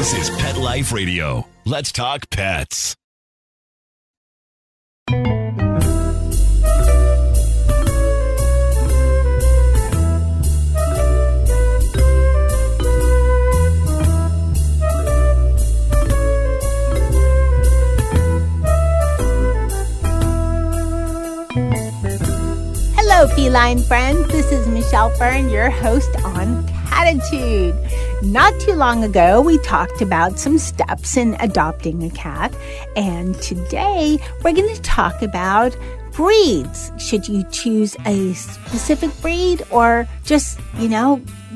This is Pet Life Radio. Let's talk pets. Hello, feline friends. This is Michelle Fern, your host on Cattitude. Not too long ago, we talked about some steps in adopting a cat, and today we're going to talk about breeds. Should you choose a specific breed or just,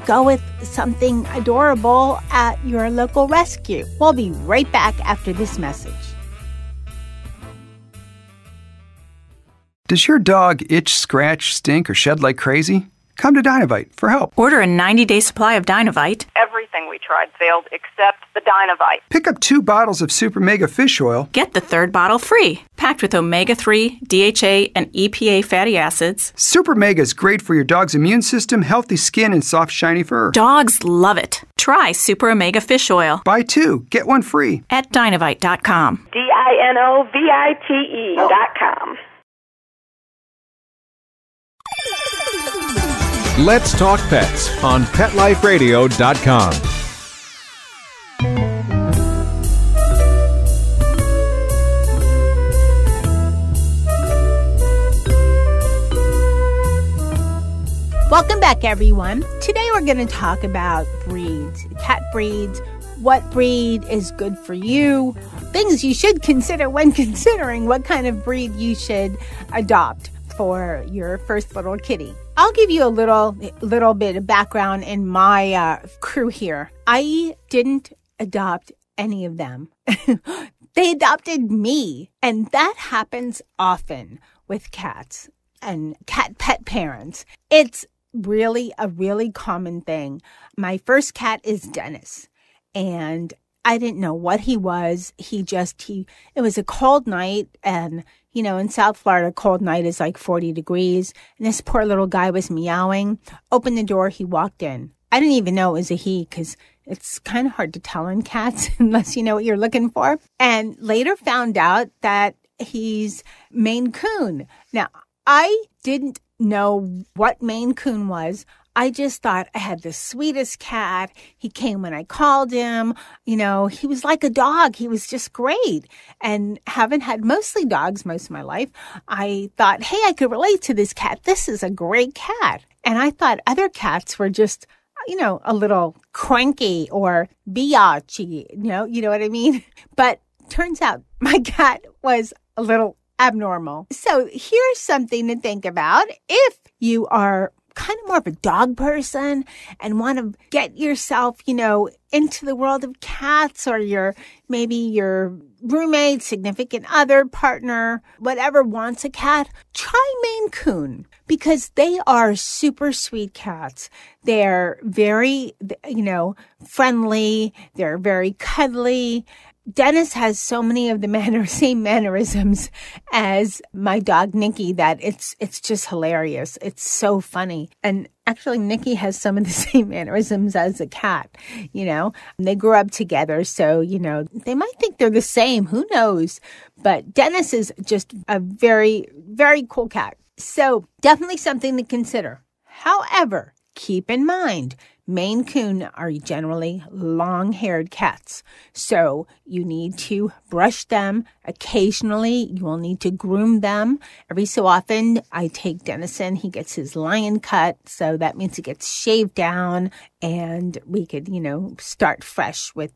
go with something adorable at your local rescue? We'll be right back after this message. Does your dog itch, scratch, stink, or shed like crazy? Come to Dynavite for help. Order a 90-day supply of Dynavite. Everything we tried failed except the Dynavite. Pick up 2 bottles of Super Mega Fish Oil. Get the 3rd bottle free. Packed with omega-3, DHA, and EPA fatty acids. Super Mega is great for your dog's immune system, healthy skin, and soft, shiny fur. Dogs love it. Try Super Omega Fish Oil. Buy 2, get 1 free. At Dynavite.com. DINOVITE.com. Let's Talk Pets on PetLifeRadio.com. Welcome back, everyone. Today we're going to talk about breeds, cat breeds, what breed is good for you, things you should consider when considering what kind of breed you should adopt for your first little kitty. I'll give you a little bit of background in my crew here. I didn't adopt any of them. They adopted me, and that happens often with cats and cat pet parents. It's really a really common thing. My first cat is Dennis, and I didn't know what he was. It was a cold night, and in South Florida, cold night is like 40 degrees. And this poor little guy was meowing. Opened the door. He walked in. I didn't even know it was a he because it's kind of hard to tell in cats unless you know what you're looking for. And later found out that he's Maine Coon. Now, I didn't know what Maine Coon was. I just thought I had the sweetest cat. He came when I called him. He was like a dog. He was just great. And having had mostly dogs most of my life, I thought, hey, I could relate to this cat. This is a great cat. And I thought other cats were just, a little cranky or biatchy. You know what I mean? But turns out my cat was a little abnormal. So here's something to think about. If you are kind of more of a dog person and want to get yourself, into the world of cats, or maybe your roommate, significant other, partner, whatever wants a cat, try Maine Coon because they are super sweet cats. They're very, friendly. They're very cuddly. Dennis has so many of the same mannerisms as my dog Nikki that it's just hilarious. It's so funny. And actually, Nikki has some of the same mannerisms as a cat. They grew up together, so they might think they're the same. Who knows? But Dennis is just a very, very cool cat. So definitely something to consider. However, keep in mind, Maine Coon are generally long-haired cats, so you need to brush them occasionally. You will need to groom them. Every so often, I take Dennison. He gets his lion cut, so that means he gets shaved down, and we could, start fresh with,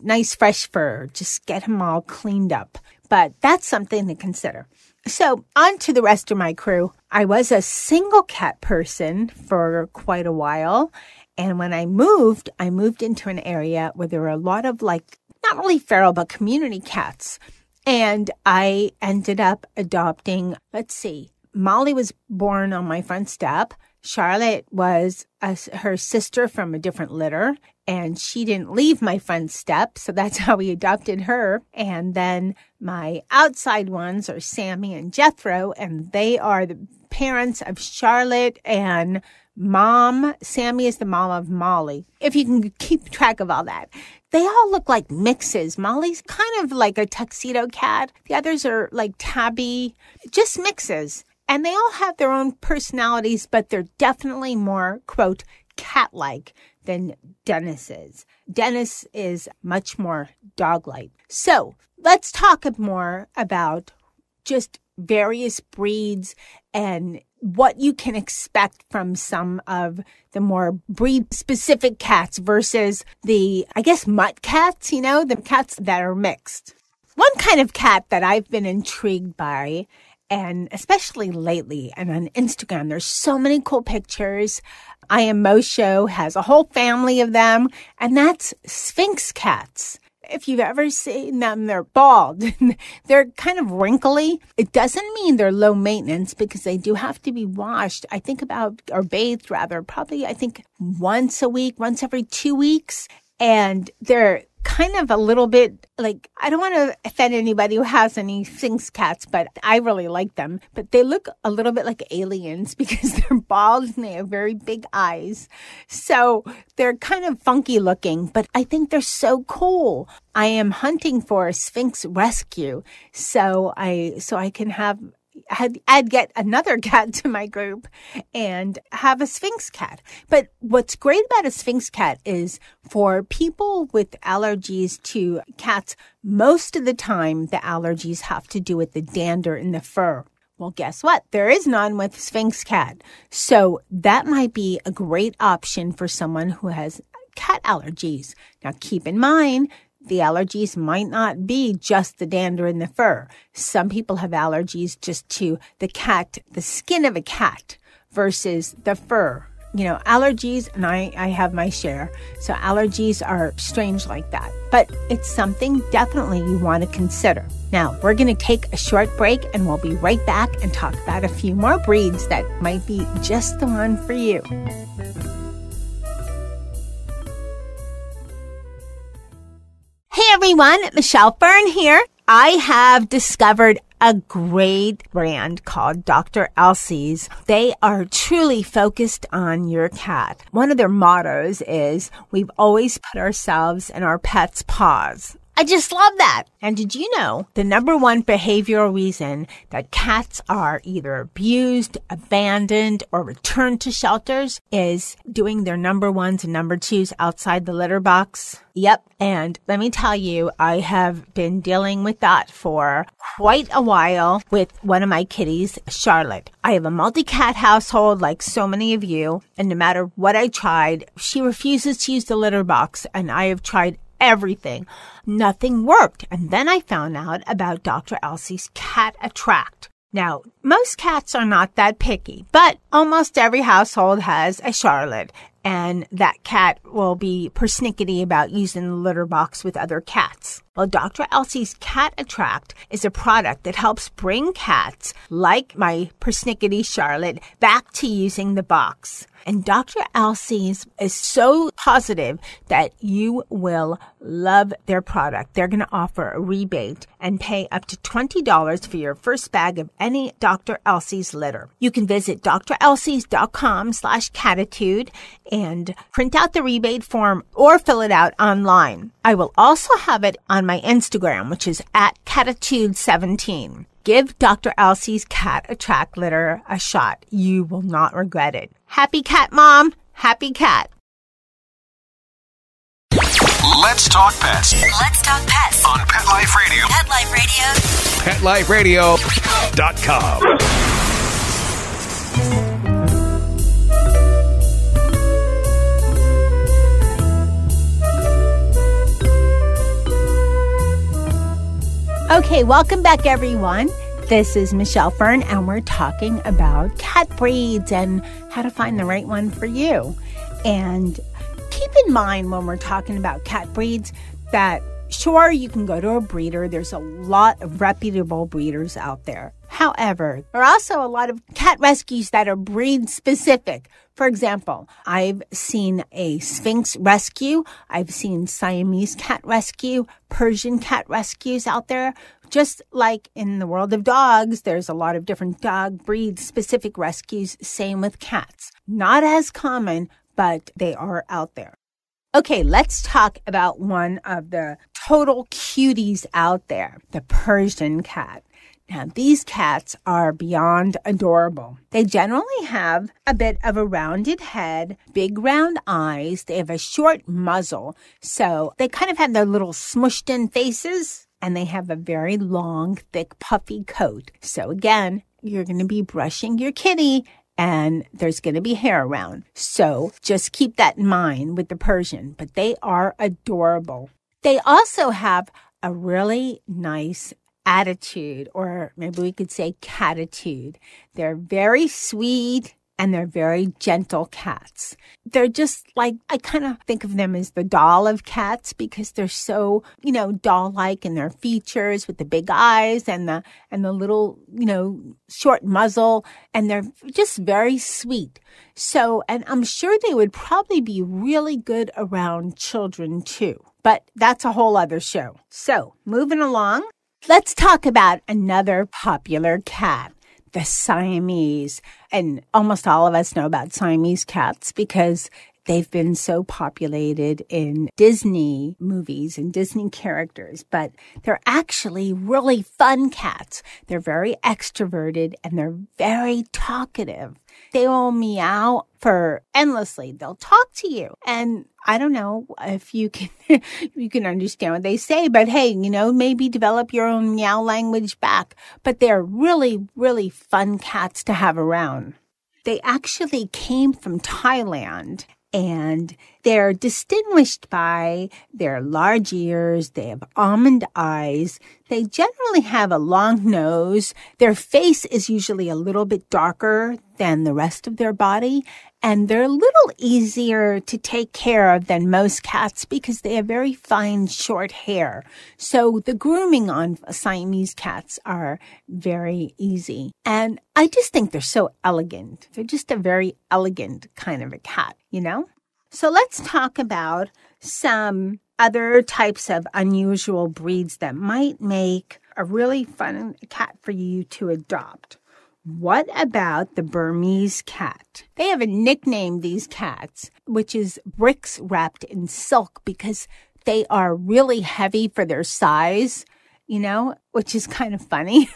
nice fresh fur. Just get him all cleaned up. But that's something to consider. So on to the rest of my crew. I was a single cat person for quite a while. And when I moved into an area where there were a lot of not really feral, but community cats. And I ended up adopting, Molly was born on my front step. Charlotte was her sister from a different litter, and she didn't leave my front step, so that's how we adopted her. And then my outside ones are Sammy and Jethro, and they are the parents of Charlotte and Mom. Sammy is the mom of Molly, if you can keep track of all that. They all look like mixes. Molly's kind of like a tuxedo cat. The others are like tabby, just mixes. And they all have their own personalities, but they're definitely more, quote, cat-like than Dennis is. Dennis is much more dog-like. So let's talk more about just various breeds and what you can expect from some of the more breed-specific cats versus the, I guess, mutt cats, the cats that are mixed. One kind of cat that I've been intrigued by, and especially lately, and on Instagram, there's so many cool pictures. I Am Mosho has a whole family of them, and that's Sphinx cats. If you've ever seen them, they're bald. They're kind of wrinkly. It doesn't mean they're low maintenance because they do have to be washed. I think or bathed rather, probably, I think once a week, once every 2 weeks. And they're kind of a little bit like, I don't want to offend anybody who has any Sphinx cats, but I really like them. But they look a little bit like aliens because they're bald and they have very big eyes. So they're kind of funky looking, but I think they're so cool. I am hunting for a Sphinx rescue so I can I'd get another cat to my group and have a Sphinx cat. But what's great about a Sphinx cat is for people with allergies to cats, most of the time the allergies have to do with the dander in the fur. Well, guess what? There is none with Sphinx cat. So that might be a great option for someone who has cat allergies. Now, keep in mind, the allergies might not be just the dander in the fur. Some people have allergies just to the skin of a cat versus the fur. Allergies, and I have my share. So allergies are strange like that. But it's something definitely you want to consider. Now, we're going to take a short break and we'll be right back and talk about a few more breeds that might be just the one for you. Hey everyone, Michelle Fern here. I have discovered a great brand called Dr. Elsie's. They are truly focused on your cat. One of their mottos is, we've always put ourselves in our pet's paws. I just love that. And did you know the number one behavioral reason that cats are either abused, abandoned, or returned to shelters is doing their number ones and number twos outside the litter box? Yep. And let me tell you, I have been dealing with that for quite a while with one of my kitties, Charlotte. I have a multi-cat household like so many of you, and no matter what I tried, she refuses to use the litter box, and I have tried everything. Nothing worked. And then I found out about Dr. Elsie's Cat Attract. Now, most cats are not that picky, but almost every household has a Charlotte, and that cat will be persnickety about using the litter box with other cats. Well, Dr. Elsie's Cat Attract is a product that helps bring cats, like my persnickety Charlotte, back to using the box. And Dr. Elsie's is so positive that you will love their product. They're going to offer a rebate and pay up to $20 for your first bag of any Dr. Elsie's litter. You can visit drelsies.com/Cattitude and print out the rebate form or fill it out online. I will also have it on my Instagram, which is @Cattitude17. Give Dr. Elsie's Cat Attract litter a shot. You will not regret it. Happy cat, Mom. Happy cat. Let's talk pets. Let's talk pets On Pet Life Radio. Pet Life Radio. PetLifeRadio.com. Okay, welcome back, everyone. This is Michelle Fern, and we're talking about cat breeds and how to find the right one for you. And keep in mind when we're talking about cat breeds that, sure, you can go to a breeder. There's a lot of reputable breeders out there. However, there are also a lot of cat rescues that are breed specific. For example, I've seen a Sphinx rescue. I've seen Siamese cat rescue, Persian cat rescues out there. Just like in the world of dogs, there's a lot of different dog breed specific rescues. Same with cats. Not as common, but they are out there. Okay, let's talk about one of the total cuties out there, the Persian cat. Now, these cats are beyond adorable. They generally have a bit of a rounded head, big round eyes. They have a short muzzle, so they kind of have their little smushed in faces, and they have a very long, thick, puffy coat. So again, you're going to be brushing your kitty, and there's going to be hair around. So just keep that in mind with the Persian, but they are adorable. They also have a really nice attitude, or maybe we could say cattitude. They're very sweet and they're very gentle cats. They're just like, I kind of think of them as the doll of cats because they're so, doll-like in their features with the big eyes and the little, short muzzle, and they're just very sweet. So, and I'm sure they would probably be really good around children too, but that's a whole other show. So, moving along. Let's talk about another popular cat, the Siamese. And almost all of us know about Siamese cats because they've been so populated in Disney movies and Disney characters. But they're actually really fun cats. They're very extroverted and they're very talkative. They will meow for endlessly. They'll talk to you. And I don't know if you can understand what they say, but hey, maybe develop your own meow language back. But they're really, really fun cats to have around. They actually came from Thailand. And they're distinguished by their large ears. They have almond eyes. They generally have a long nose. Their face is usually a little bit darker than the rest of their body. And they're a little easier to take care of than most cats because they have very fine, short hair. So the grooming on Siamese cats are very easy. And I just think they're so elegant. They're just a very elegant kind of a cat, So let's talk about some other types of unusual breeds that might make a really fun cat for you to adopt. What about the Burmese cat? They have a nickname, these cats, which is bricks wrapped in silk because they are really heavy for their size, which is kind of funny.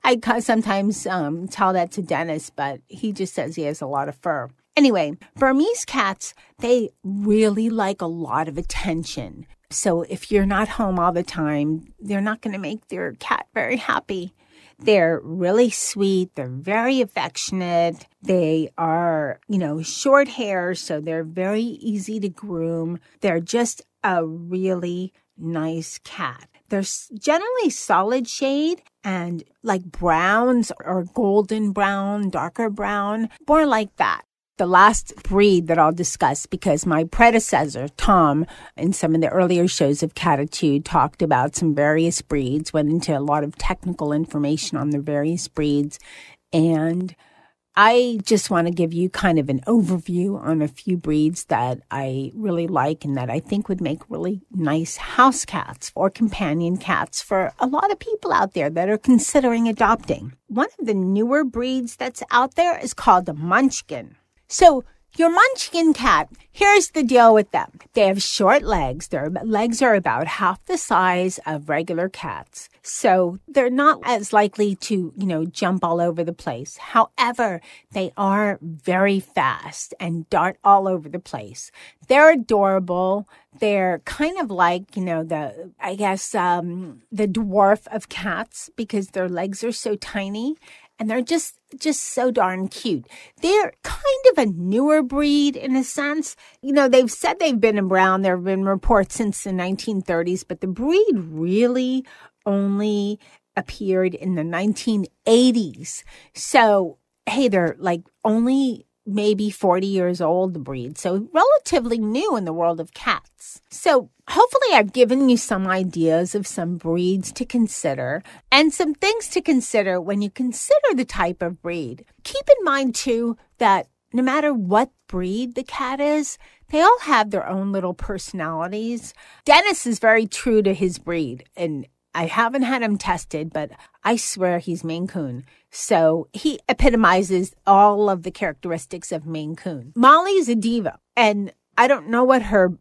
I sometimes tell that to Dennis, but he just says he has a lot of fur. Anyway, Burmese cats, they really like a lot of attention. So if you're not home all the time, they're not going to make their cat very happy. They're really sweet. They're very affectionate. They are, short hair, so they're very easy to groom. They're just a really nice cat. They're generally solid shade and like browns or golden brown, darker brown, more like that. The last breed that I'll discuss, because my predecessor, Tom, in some of the earlier shows of Cattitude, talked about some various breeds, went into a lot of technical information on the various breeds. And I just want to give you kind of an overview on a few breeds that I really like and that I think would make really nice house cats or companion cats for a lot of people out there that are considering adopting. One of the newer breeds that's out there is called the Munchkin. So your Munchkin cat, here's the deal with them. They have short legs. Their legs are about half the size of regular cats. So they're not as likely to, jump all over the place. However, they are very fast and dart all over the place. They're adorable. They're kind of like, the dwarf of cats because their legs are so tiny. And they're just so darn cute. They're kind of a newer breed in a sense. They've said they've been around. There have been reports since the 1930s, but the breed really only appeared in the 1980s. So, hey, they're like only maybe 40 years old, the breed. So relatively new in the world of cats. So hopefully I've given you some ideas of some breeds to consider and some things to consider when you consider the type of breed. Keep in mind, too, that no matter what breed the cat is, they all have their own little personalities. Dennis is very true to his breed, and I haven't had him tested, but I swear he's Maine Coon. So he epitomizes all of the characteristics of Maine Coon. Molly is a diva, and I don't know what her,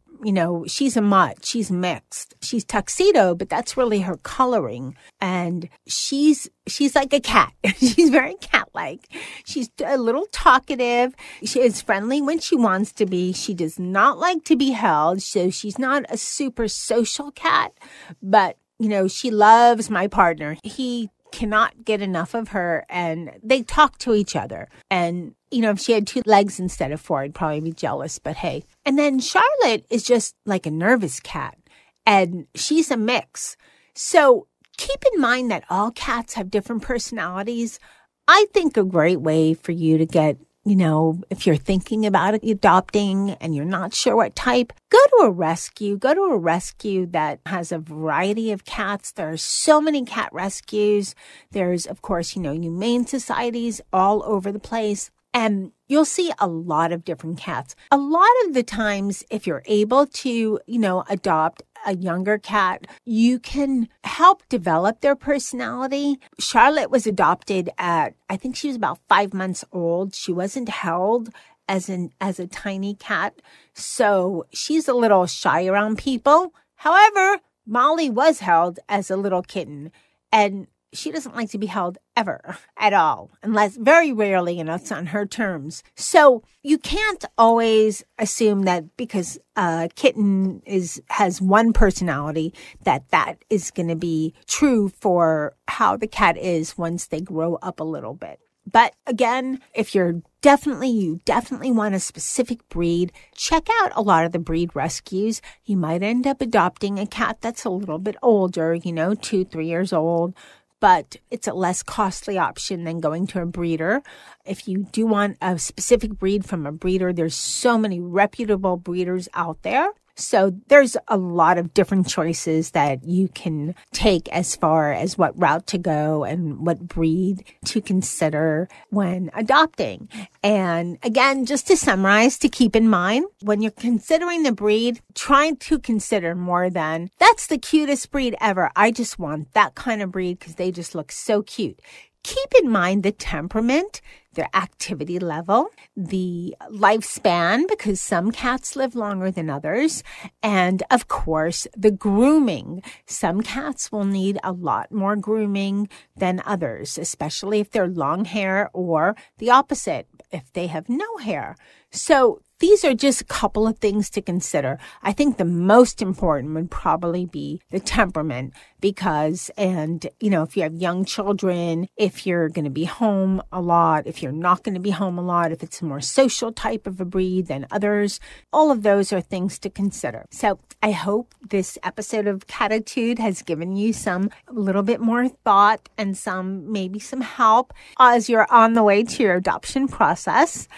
she's a mutt. She's mixed. She's tuxedo, but that's really her coloring. And she's like a cat. She's very cat-like. She's a little talkative. She is friendly when she wants to be. She does not like to be held, so she's not a super social cat, but she loves my partner. He cannot get enough of her, and they talk to each other. And, if she had 2 legs instead of 4, I'd probably be jealous, but hey. And then Charlotte is just like a nervous cat, and she's a mix. So keep in mind that all cats have different personalities. I think a great way for you to get, if you're thinking about adopting and you're not sure what type, go to a rescue. Go to a rescue that has a variety of cats. There are so many cat rescues. There's, of course, humane societies all over the place. And you'll see a lot of different cats. A lot of the times, if you're able to, adopt a younger cat, you can help develop their personality. Charlotte was adopted at, I think she was about 5 months old. She wasn't held as a tiny cat, so she's a little shy around people. However, Molly was held as a little kitten, and she doesn't like to be held ever at all, unless very rarely, it's on her terms. So you can't always assume that because a kitten has one personality, that is going to be true for how the cat is once they grow up a little bit. But again, if you definitely want a specific breed, check out a lot of the breed rescues. You might end up adopting a cat that's a little bit older, 2-3 years old. But it's a less costly option than going to a breeder. If you do want a specific breed from a breeder, there's so many reputable breeders out there. So there's a lot of different choices that you can take as far as what route to go and what breed to consider when adopting. And again, just to summarize, to keep in mind, when you're considering the breed, try to consider more than, that's the cutest breed ever. I just want that kind of breed because they just look so cute. Keep in mind the temperament, their activity level, the lifespan, because some cats live longer than others, and of course, the grooming. Some cats will need a lot more grooming than others, especially if they're long hair, or the opposite, if they have no hair. So these are just a couple of things to consider. I think the most important would probably be the temperament because, if you have young children, if you're going to be home a lot, if you're not going to be home a lot, if it's a more social type of a breed than others, all of those are things to consider. So I hope this episode of Cattitude has given you a little bit more thought and maybe some help as you're on the way to your adoption process.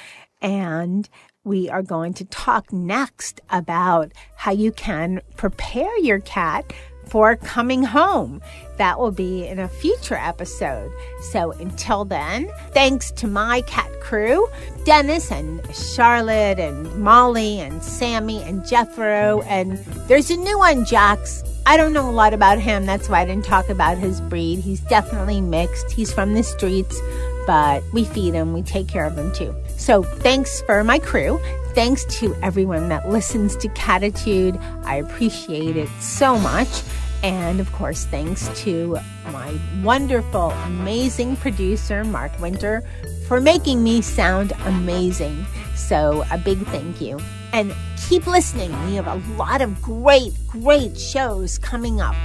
And we are going to talk next about how you can prepare your cat for coming home. That will be in a future episode. So until then, thanks to my cat crew, Dennis and Charlotte and Molly and Sammy and Jethro. And there's a new one, Jax. I don't know a lot about him. That's why I didn't talk about his breed. He's definitely mixed. He's from the streets, but we feed him. We take care of him too. So thanks for my crew. Thanks to everyone that listens to Cattitude. I appreciate it so much. And of course, thanks to my wonderful, amazing producer, Mark Winter, for making me sound amazing. So a big thank you. And keep listening. We have a lot of great shows coming up.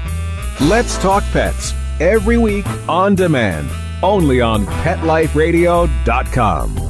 Let's Talk Pets, every week on demand, only on PetLifeRadio.com.